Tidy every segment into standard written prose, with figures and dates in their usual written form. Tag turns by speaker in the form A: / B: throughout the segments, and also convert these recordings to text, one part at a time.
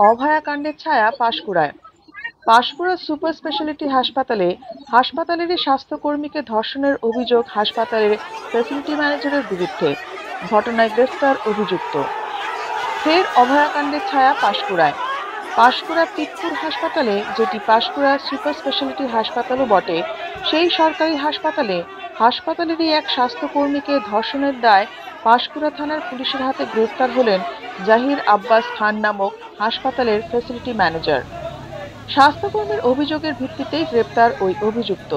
A: অভয়াকাণ্ডের ছায়া পাঁশকুড়ায়। Panskura super speciality হাসপাতালেরই স্বাস্থ্যকর্মীকে ধর্ষণের অভিযোগ হাসপাতালের ফ্যাসিলিটি ম্যানেজারের বিরুদ্ধে। ঘটনায় গ্রেফতার অভিযুক্ত। ফের অভয়াকাণ্ডের ছায়া পাঁশকুড়ায়। পাঁশকুড়া পিতপুর হাসপাতালে, যেটি পাঁশকুড়া সুপার স্পেশালিটি হাসপাতালও বটে, সেই সরকারি হাসপাতালেরই এক স্বাস্থ্যকর্মীকে ধর্ষণের দায়ে পাঁশকুড়া থানার পুলিশের হাতে গ্রেফতার হলেন জাহির আব্বাস খান নামক হাসপাতালের ফ্যাসিলিটি ম্যানেজার। স্বাস্থ্যকর্মীর অভিযোগের ভিত্তিতেই গ্রেপ্তার ওই অভিযুক্ত।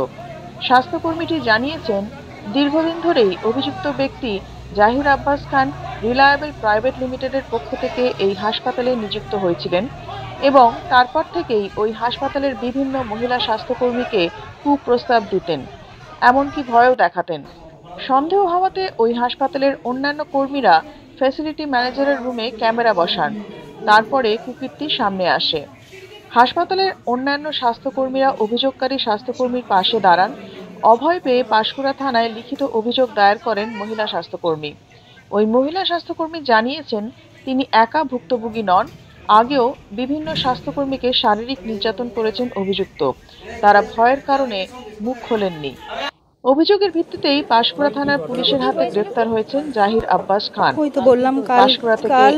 A: স্বাস্থ্যকর্মীটি জানিয়েছেন, দীর্ঘদিন ধরেই অভিযুক্ত ব্যক্তি জাহির আব্বাস খান রিলায়েবল প্রাইভেট লিমিটেডের পক্ষ থেকে এই হাসপাতালে নিযুক্ত হয়েছিলেন এবং তারপর থেকেই ওই হাসপাতালের বিভিন্ন মহিলা স্বাস্থ্যকর্মীকে কুপ্রস্তাব দিতেন, এমনকি ভয়ও দেখাতেন। সন্দেহ হওয়াতে ওই হাসপাতালের অন্যান্য কর্মীরা ফ্যাসিলিটি ম্যানেজারের রুমে ক্যামেরা বসান। তারপরে কুকীর্তি সামনে আসে। হাসপাতালের অন্যান্য স্বাস্থ্যকর্মীরা অভিযোগকারী স্বাস্থ্যকর্মীর পাশে দাঁড়ান। অভয় পেয়ে পাঁশকুড়া থানায় লিখিত অভিযোগ দায়ের করেন মহিলা স্বাস্থ্যকর্মী। ওই মহিলা স্বাস্থ্যকর্মী জানিয়েছেন, তিনি একা ভুক্তভোগী নন, আগেও বিভিন্ন স্বাস্থ্যকর্মীকে শারীরিক নির্যাতন করেছেন অভিযুক্ত। তারা ভয়ের কারণে মুখ খোলেননি। অভিযোগের ভিত্তিতেই পাঁশকুড়া থানার পুলিশের হাতে গ্রেফতার হয়েছেন জাহির আব্বাস খান।
B: ওই তো বললাম, কাল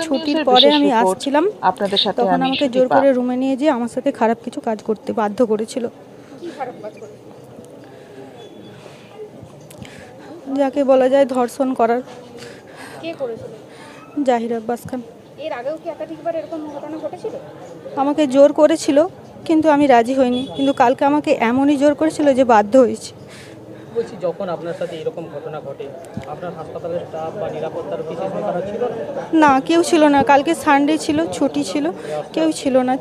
B: ছুটির পরে আমি আসছিলাম,
A: আপনাদের সাথে
B: তখন আমাকে জোর করে রুমে নিয়ে যেয়ে আমার সাথে খারাপ কিছু কাজ করতে বাধ্য করেছিল। যাকে বলা যায় ধর্ষণ করার।
C: কে করেছিল?
B: জাহির আব্বাস খান।
C: এর আগেও কি একাধিকবার এরকম ঘটনা ঘটেছিল?
B: আমাকে জোর করেছিল, কিন্তু আমি রাজি হইনি। কিন্তু কালকে আমাকে এমনই জোর করেছিল যে বাধ্য হয়েছি।
D: বলছি, যখন আপনার সাথে এরকম ঘটনা ঘটে, আপনার হাসপাতালের স্টাফ বা নিরাপত্তার কি চেষ্টা করা ছিল?
B: না, কেউ ছিল না। কালকে সানডে ছিল, ছুটি ছিল, কেউ ছিল না।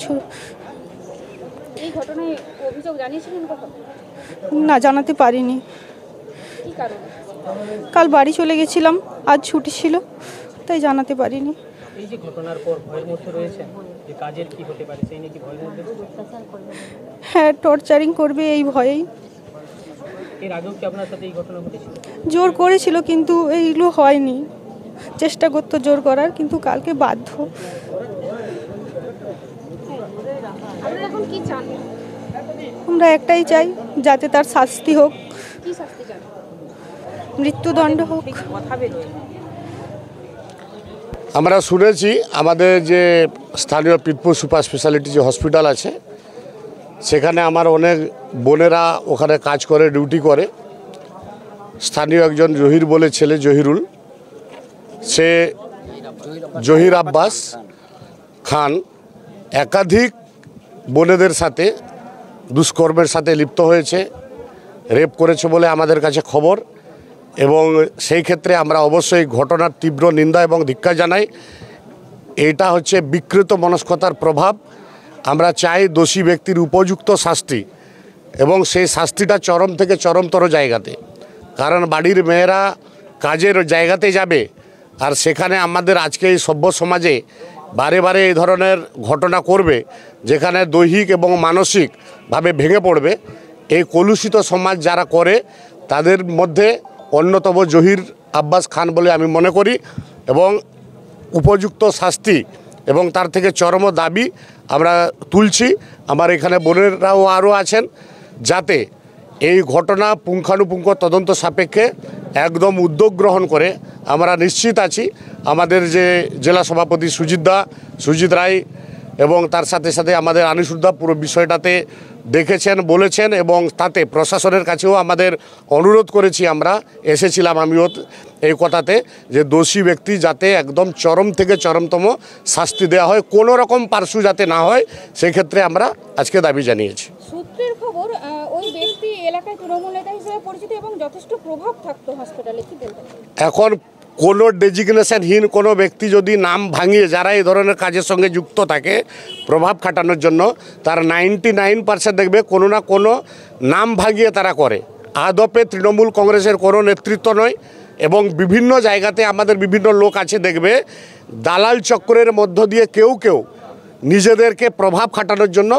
C: এই ঘটনায় অভিযোগ জানিয়েছিলেন কখন?
B: না, জানাতে পারিনি।
C: কি কারণে?
B: কাল বাড়ি চলে গেছিলাম, আজ ছুটি ছিল, তাই জানাতে পারিনি।
D: এই যে ঘটনার পর ভয়ের মধ্যে রয়েছেন যে কাজের কি হতে পারে, সেই নিয়ে কি ভয়ের মধ্যে?
B: হ্যাঁ, টর্চারিং করবে এই ভয়েই।
D: এর আগেও কি আপনার সাথে এই ঘটনা ঘটেছিল?
B: জোর করেছিল, কিন্তু এইগুলো হয়নি। চেষ্টা করতো জোর করার, কিন্তু কালকে বাধ্য।
C: আপনারা এখন কি চান?
B: আমরা একটাই চাই, যাতে তার শাস্তি হোক।
C: কি শাস্তি চান?
B: মৃত্যুদণ্ড হোক।
E: আমরা শুনেছি আমাদের যে স্থানীয় পিতপুর সুপার স্পেশালিটি যে হসপিটাল আছে, সেখানে আমার অনেক বোনেরা ওখানে কাজ করে, ডিউটি করে। স্থানীয় একজন জহির বলে ছেলে, জহিরুল, সে জহির আব্বাস খান একাধিক বোনেদের সাথে দুষ্কর্মের সাথে লিপ্ত হয়েছে, রেপ করেছে বলে আমাদের কাছে খবর। এবং সেই ক্ষেত্রে আমরা অবশ্যই ঘটনার তীব্র নিন্দা এবং ধিক্কার জানাই। এটা হচ্ছে বিকৃত মনস্কতার প্রভাব। আমরা চাই দোষী ব্যক্তির উপযুক্ত শাস্তি, এবং সেই শাস্তিটা চরম থেকে চরমতর জায়গাতে। কারণ বাড়ির মেয়েরা কাজের জায়গাতে যাবে, আর সেখানে আমাদের আজকে এই সভ্য সমাজে বারে বারে এই ধরনের ঘটনা করবে, যেখানে দৈহিক এবং মানসিকভাবে ভেঙে পড়বে। এই কলুষিত সমাজ যারা করে, তাদের মধ্যে অন্যতম জহির আব্বাস খান বলে আমি মনে করি। এবং উপযুক্ত শাস্তি এবং তার থেকে চরম দাবি আমরা তুলছি। আমার এখানে বোনেরাও আরও আছেন, যাতে এই ঘটনা পুঙ্খানুপুঙ্খ তদন্ত সাপেক্ষে একদম উদ্যোগ গ্রহণ করে। আমরা নিশ্চিত আছি আমাদের যে জেলা সভাপতি সুজিত রায় এবং তার সাথে সাথে আমাদের আনিসুদ্ধা পুরো বিষয়টাতে দেখেছেন, বলেছেন, এবং তাতে প্রশাসনের কাছেও আমাদের অনুরোধ করেছি। আমরা এসেছিলাম আমিও এই কথাতে, যে দোষী ব্যক্তি যাতে একদম চরম থেকে চরমতম শাস্তি দেওয়া হয়, কোনো রকম পার্শ্ব যাতে না হয়, সেক্ষেত্রে আমরা আজকে দাবি জানিয়েছি।
C: সূত্রের খবর, ওই ব্যক্তি এলাকায় তৃণমূল নেতা হিসেবে পরিচিত এবং যথেষ্ট প্রভাব থাকতো হাসপাতালে, কি বলবেন? এখন
E: কোনো ডেজিগনেশনহীন কোনো ব্যক্তি যদি নাম ভাঙিয়ে, যারা এই ধরনের কাজের সঙ্গে যুক্ত থাকে প্রভাব খাটানোর জন্য, তার 99% দেখবে কোনো না কোনো নাম ভাঙিয়ে তারা করে। আদপে তৃণমূল কংগ্রেসের কোনো নেতৃত্ব নয়, এবং বিভিন্ন জায়গাতে আমাদের বিভিন্ন লোক আছে, দেখবে দালাল চক্রের মধ্য দিয়ে কেউ নিজেদেরকে প্রভাব খাটানোর জন্য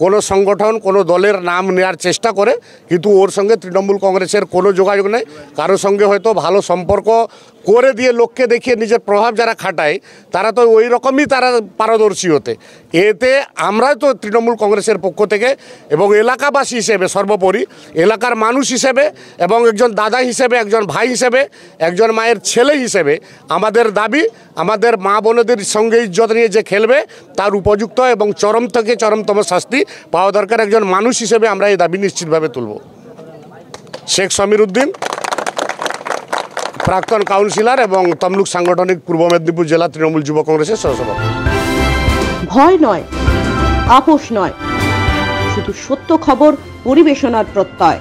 E: কোনো সংগঠন কোনো দলের নাম নেওয়ার চেষ্টা করে, কিন্তু ওর সঙ্গে তৃণমূল কংগ্রেসের কোনো যোগাযোগ নেই। কারোর সঙ্গে হয়তো ভালো সম্পর্ক করে দিয়ে লোককে দেখিয়ে নিজের প্রভাব যারা খাটায় তারা তো ওই রকমই তারা পারদর্শী হতে। এতে আমরা তো তৃণমূল কংগ্রেসের পক্ষ থেকে এবং এলাকাবাসী হিসেবে সর্বোপরি এলাকার মানুষ হিসেবে এবং একজন দাদা হিসেবে, একজন ভাই হিসেবে, একজন মায়ের ছেলে হিসেবে আমাদের দাবি, আমাদের মা বোনদের সঙ্গে ইজ্জত নিয়ে যে খেলবে তার উপযুক্ত এবং চরম থেকে চরমতম শাস্তি পাওয়া দরকার। একজন মানুষ হিসেবে আমরা এই দাবি নিশ্চিতভাবে তুলব। শেখ সমীর উদ্দিন, প্রাক্তন কাউন্সিলর এবং তমলুক সাংগঠনিক পূর্ব মেদিনীপুর জেলা তৃণমূল যুব কংগ্রেসের সহসভাপতি।
F: ভয় নয়, আপোষ নয়, শুধু সত্য খবর পরিবেশনার প্রত্যয়।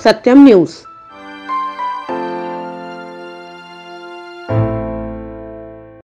F: সত্যম নিউজ।